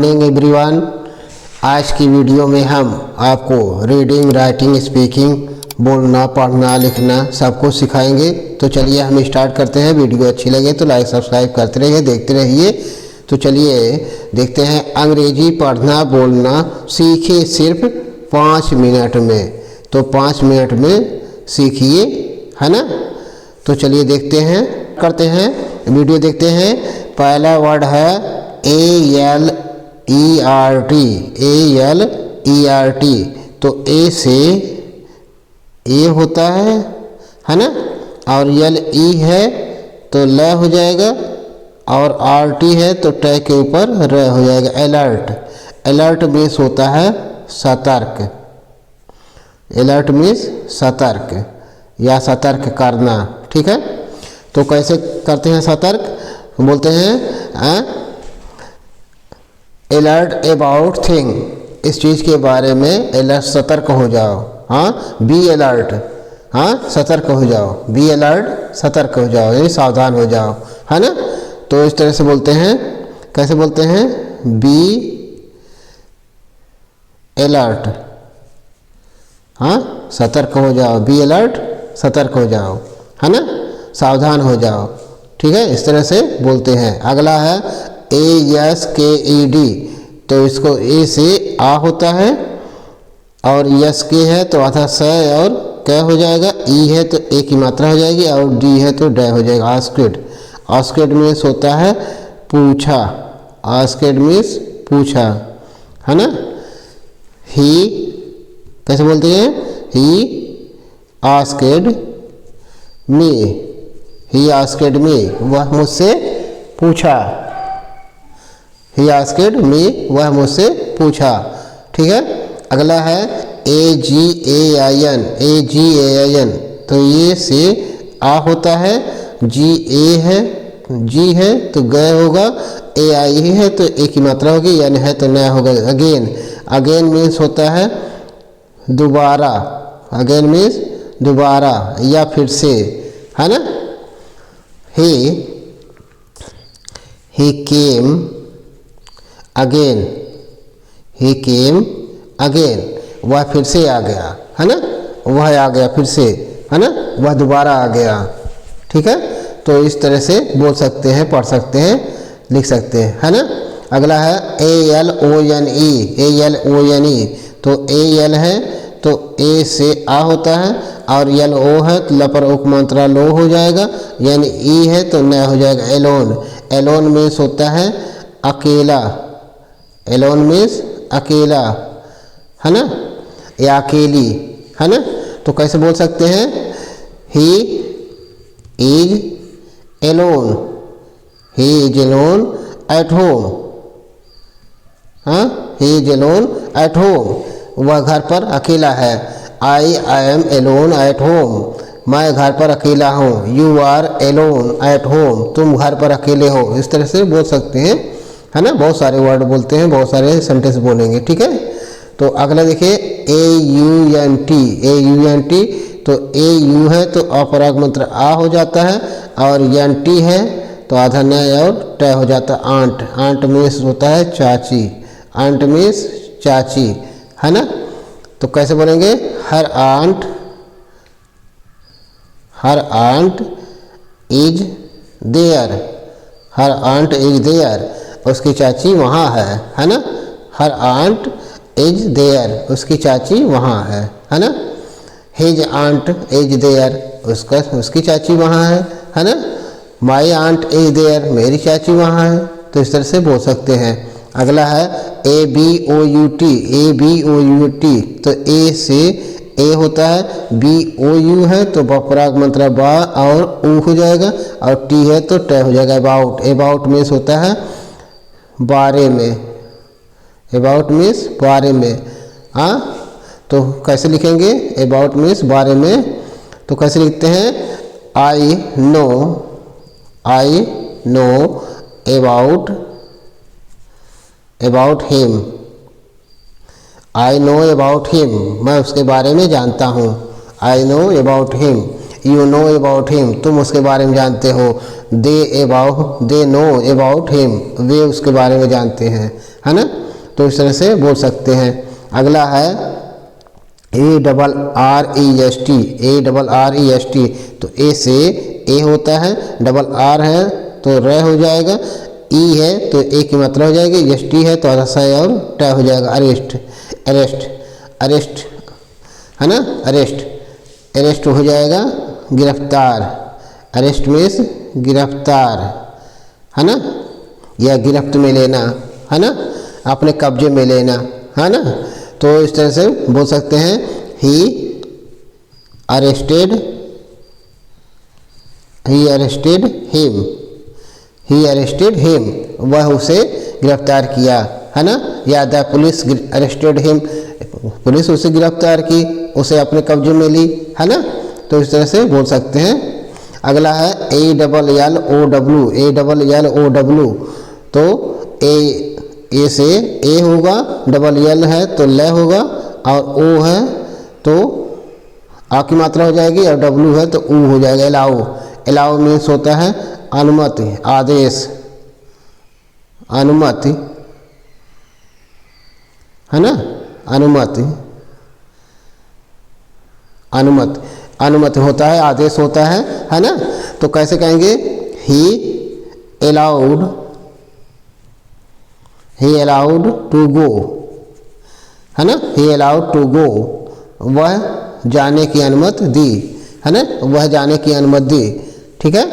Morning everyone. आज की video में हम आपको रीडिंग, राइटिंग, स्पीकिंग, बोलना, पढ़ना, लिखना सब कुछ सिखाएंगे। तो चलिए हम स्टार्ट करते हैं। वीडियो अच्छी लगे तो लाइक सब्सक्राइब करते रहिए, देखते रहिए। तो चलिए देखते हैं। अंग्रेजी पढ़ना बोलना सीखिए सिर्फ 5 मिनट में। तो 5 मिनट में सीखिए, है ना। तो चलिए देखते हैं, करते हैं, वीडियो देखते हैं। पहला वर्ड है ALERT। ALERT। तो ए से ए होता है ना। और LE है तो ल हो जाएगा, और RT है तो ट के ऊपर र हो जाएगा। अलर्ट। अलर्ट मीन्स होता है सतर्क। अलर्ट मीन्स सतर्क या सतर्क करना, ठीक है। तो कैसे करते हैं सतर्क? बोलते हैं अलर्ट अबाउट थिंग। इस चीज़ के बारे में अलर्ट, सतर्क हो जाओ। हाँ, बी अलर्ट, हाँ सतर्क हो जाओ। बी अलर्ट, सतर्क हो जाओ, यानी सावधान हो जाओ, है ना। तो इस तरह से बोलते हैं। कैसे बोलते हैं? बी अलर्ट, हाँ सतर्क हो जाओ। बी अलर्ट, सतर्क हो जाओ, है ना, सावधान हो जाओ, ठीक है। इस तरह से बोलते हैं। अगला है ASKED। तो इसको ए से आ होता है, और यस के है तो आधा स और क हो जाएगा। ई है तो ए की मात्रा हो जाएगी, और डी है तो ड हो जाएगा। आस्क्ड। आस्क्ड मीन्स होता है पूछा। आस्क्ड मीन्स पूछा, है ना। ही कैसे बोलते हैं? He asked me. He asked me, वह मुझसे पूछा। ही आस्क्ड मी, वह मुझसे पूछा, ठीक है। अगला है AGAIN। AGAIN। तो ये से आ होता है, GA है, जी है तो ग होगा, AI है तो ए की मात्रा होगी, यानी है तो नया होगा। अगेन। अगेन मीन्स होता है दोबारा। अगेन मीन्स दोबारा या फिर से, है ना। he came again। he came again, वह फिर से आ गया, है ना। वह आ गया फिर से, है ना, वह दोबारा आ गया, ठीक है। तो इस तरह से बोल सकते हैं, पढ़ सकते हैं, लिख सकते हैं, है ना। अगला है ALONE। ALONE। तो AL है तो ए से आ होता है, और LO है तो ल पर उपमात्रा लो हो जाएगा, यानी ई है तो न हो जाएगा। एलोन। एलोन मीन्स होता है अकेला। एलोन मीन्स अकेला, है ना, या अकेली, है ना। तो कैसे बोल सकते हैं? He is alone. He is alone at home. हाँ, he is alone at home, वह घर पर अकेला है। I am alone at home, मैं घर पर अकेला हूँ। You are alone at home, तुम घर पर अकेले हो। इस तरह से बोल सकते हैं, है ना। बहुत सारे वर्ड बोलते हैं, बहुत सारे सेंटेंस बोलेंगे, ठीक है। तो अगला देखिए AUNT। AUNT। तो AU है तो अपराग मंत्र आ हो जाता है, और NT है तो आधा न और ट हो जाता है। आंट। आंट मीन्स होता है चाची। आंट मीन्स चाची, है ना। तो कैसे बोलेंगे? Her aunt, her aunt is there. Her aunt is there, उसकी चाची वहाँ है ना। हर आंट इज देयर, उसकी चाची वहाँ है ना। हिज आंट इज देयर, उसकी चाची वहाँ है ना। माई आंट इज देयर, मेरी चाची वहाँ है। तो इस तरह से बोल सकते हैं। अगला है ABOUT। ABOUT। तो ए से ए होता है, BOU है तो बपराग मंत्र बा और ऊ हो जाएगा, और टी है तो ट हो जाएगा। अबाउट। अबाउट मीन्स होता है बारे में। अबाउट मीन्स बारे में, हाँ। तो कैसे लिखेंगे? अबाउट मीन्स बारे में। तो कैसे लिखते हैं? I know about him. I know about him, मैं उसके बारे में जानता हूँ। I know about him. You know about him, तुम उसके बारे में जानते हो। दे नो अबाउट हिम, वे उसके बारे में जानते हैं, है ना। तो इस तरह से बोल सकते हैं। अगला है ARREST, ARREST, तो ए से ए होता है, डबल आर है तो र हो जाएगा, ई है तो ए की मात्रा हो जाएगी, एस टी है तो आधा सा और ट हो जाएगा। अरेस्ट, अरेस्ट, अरेस्ट, है ना, अरेस्ट, अरेस्ट हो जाएगा गिरफ्तार। अरेस्ट मीन्स गिरफ्तार, है ना, या गिरफ्त में लेना, है ना, अपने कब्जे में लेना, है ना। तो इस तरह से बोल सकते हैं ही अरेस्टेड, ही अरेस्टेड हिम, ही अरेस्टेड हिम, वह उसे गिरफ्तार किया, है ना। या the police arrested him, police उसे गिरफ्तार की, उसे अपने कब्जे में ली, है ना। तो इस तरह से बोल सकते हैं। अगला है ALLOW, ALLOW, तो ए से ए होगा, डबल एल है तो ल होगा, और ओ है तो आ की मात्रा हो जाएगी, और डब्लू है तो ऊ हो जाएगा। अलाउ, अलाउ मीन्स होता है अनुमति, आदेश, अनुमति, है ना, अनुमति, अनुमति, अनुमति होता है, आदेश होता है ना। तो कैसे कहेंगे, he allowed, he allowed to go, है ना, ही अलाउड टू गो, वह जाने की अनुमति दी, है ना, वह जाने की अनुमति दी, ठीक है,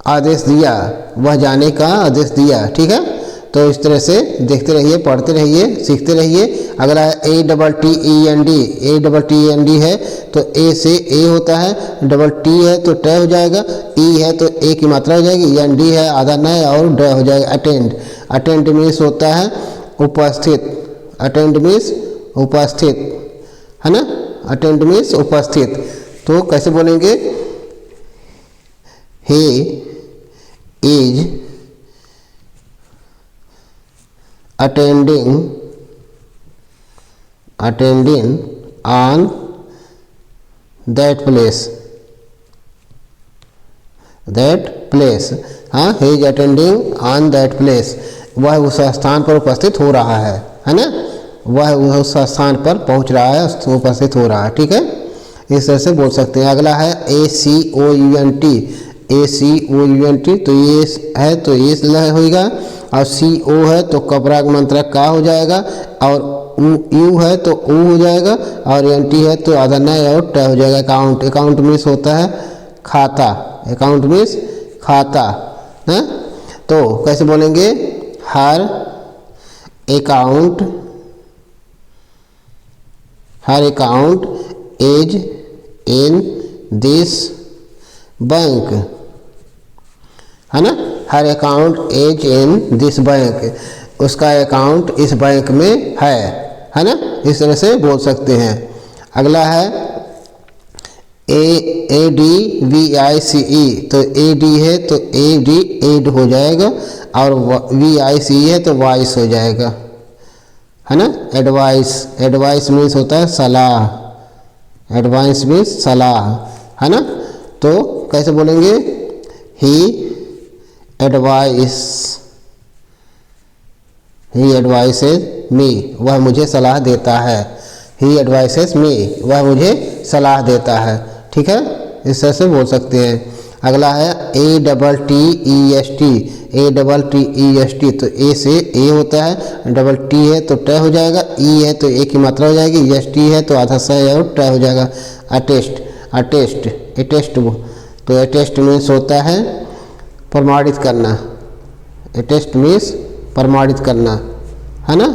आदेश दिया, वह जाने का आदेश दिया, ठीक है। तो इस तरह से देखते रहिए, पढ़ते रहिए, सीखते रहिए। अगला है ATTEND, ATTEND है तो ए से ए होता है, डबल टी है तो ट हो जाएगा, ई है तो ए की मात्रा हो जाएगी, एन डी है आधा न और ड हो जाएगा। अटेंड, अटेंड मीन्स होता है उपस्थित, अटेंड मीन्स उपस्थित, है ना, अटेंड मीन्स उपस्थित। तो कैसे बोलेंगे, he is attending on that place, हाँ, he is attending on that place, वह उस स्थान पर उपस्थित हो रहा है ना, वह उस स्थान पर पहुंच रहा है, उपस्थित हो रहा है, ठीक है। इस तरह से बोल सकते हैं। अगला है ACOUNT, ACOUNT, तो ये है तो ये होगा, और CO है तो कपड़ा मंत्रा का हो जाएगा, और U है तो ऊ हो जाएगा, और NT है तो आधा न और ट हो जाएगा। अकाउंट, अकाउंट मीन्स होता है खाता, अकाउंट मीन्स खाता, है। तो कैसे बोलेंगे, her account, her account is in this bank, है ना, her account is in this bank, उसका अकाउंट इस बैंक में है ना। इस तरह से बोल सकते हैं। अगला है ADVICE, तो AD है तो AD एड हो जाएगा, और VICE है तो वाइस हो जाएगा, है ना। एडवाइस, एडवाइस मीन्स होता है सलाह, एडवाइस मीन्स सलाह, है ना। तो कैसे बोलेंगे, ही एडवाइस, ही एडवाइसेज मी, वह मुझे सलाह देता है, ही एडवाइसेज मी, वह मुझे सलाह देता है, ठीक है। इस तरह से बोल सकते हैं। अगला है ATTEST, ATTEST, तो ए से ए होता है, डबल टी है तो ट हो जाएगा, ई है तो ए की मात्रा हो जाएगी, एस टी है तो आधा सा और ट हो जाएगा। अटेस्ट, अटेस्ट, अटेस्ट, तो अटेस्ट मीन्स होता है प्रमाणित करना, अटेस्ट मीन्स प्रमाणित करना, है ना।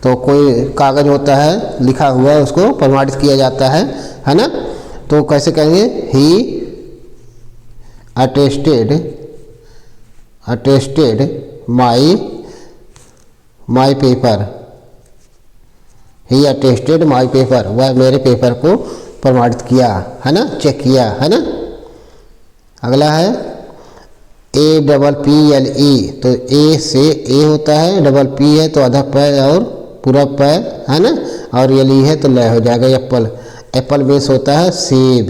तो कोई कागज होता है लिखा हुआ, उसको प्रमाणित किया जाता है ना। तो कैसे कहेंगे, he attested, attested my paper, he attested my paper, वह मेरे पेपर को प्रमाणित किया, है ना, चेक किया, है ना। अगला है APPLE, तो ए से ए होता है, डबल पी है तो आधा प और पूरा प, है ना, और एल है तो ल हो जाएगा। एप्पल, एप्पल मीन्स होता है सेब,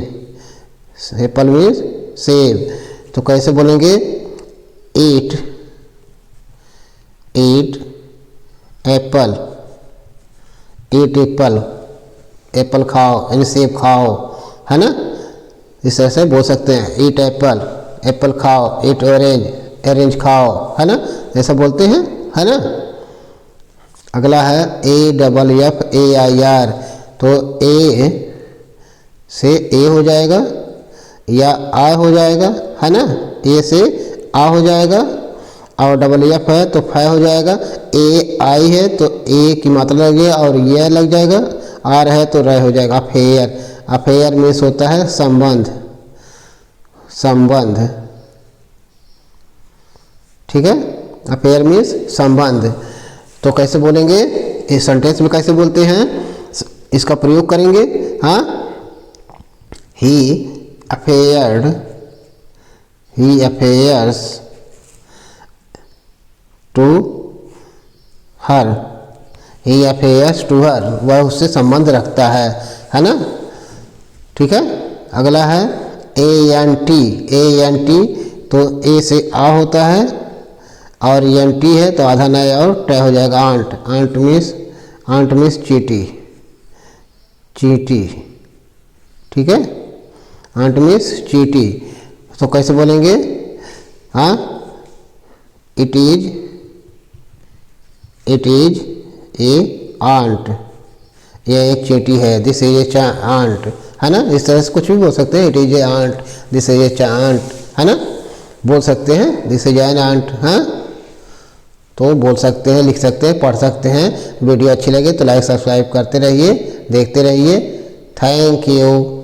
एप्पल मीन्स सेब। तो कैसे बोलेंगे, eat, eat apple, eat apple, apple खाओ यानी सेब खाओ, है ना। इस तरह से बोल सकते हैं, ईट एप्पल, एप्पल खाओ, ईट ऑरेंज, ऑरेंज खाओ, है ना, ऐसा बोलते हैं, है ना। अगला है AFFAIR, तो ए से ए हो जाएगा या आ हो जाएगा, है ना, ए से आ हो जाएगा, और FF है तो फै हो जाएगा, AI है तो ए की मात्रा लगेगा और यह लग जाएगा, आर है तो र हो जाएगा। अफेयर, अफेयर मीन्स होता है संबंध, संबंध, ठीक है, अफेयर मीन्स संबंध। तो कैसे बोलेंगे, इस सेंटेंस में कैसे बोलते हैं, इसका प्रयोग करेंगे। हाँ, he affaired, he affairs to her, he affairs to her, वह उससे संबंध रखता है ना, ठीक है। अगला है ANT, ANT तो ए से आ होता है और ENT है तो आधा नया और ट हो जाएगा, आंट, आंट मीन्स चींटी, चींटी, ठीक है, आंट मीन्स चींटी। तो कैसे बोलेंगे, हाँ, इट इज ए आंट, यह एक चींटी है, दिस इज ए आंट, है ना। इस तरह से कुछ भी बोल सकते हैं, it is a aunt, this is a aunt, है ना, बोल सकते हैं, दिस इज एन आंट, हाँ, तो बोल सकते हैं, लिख सकते हैं, पढ़ सकते हैं। वीडियो अच्छी लगे तो लाइक सब्सक्राइब करते रहिए, देखते रहिए। Thank you.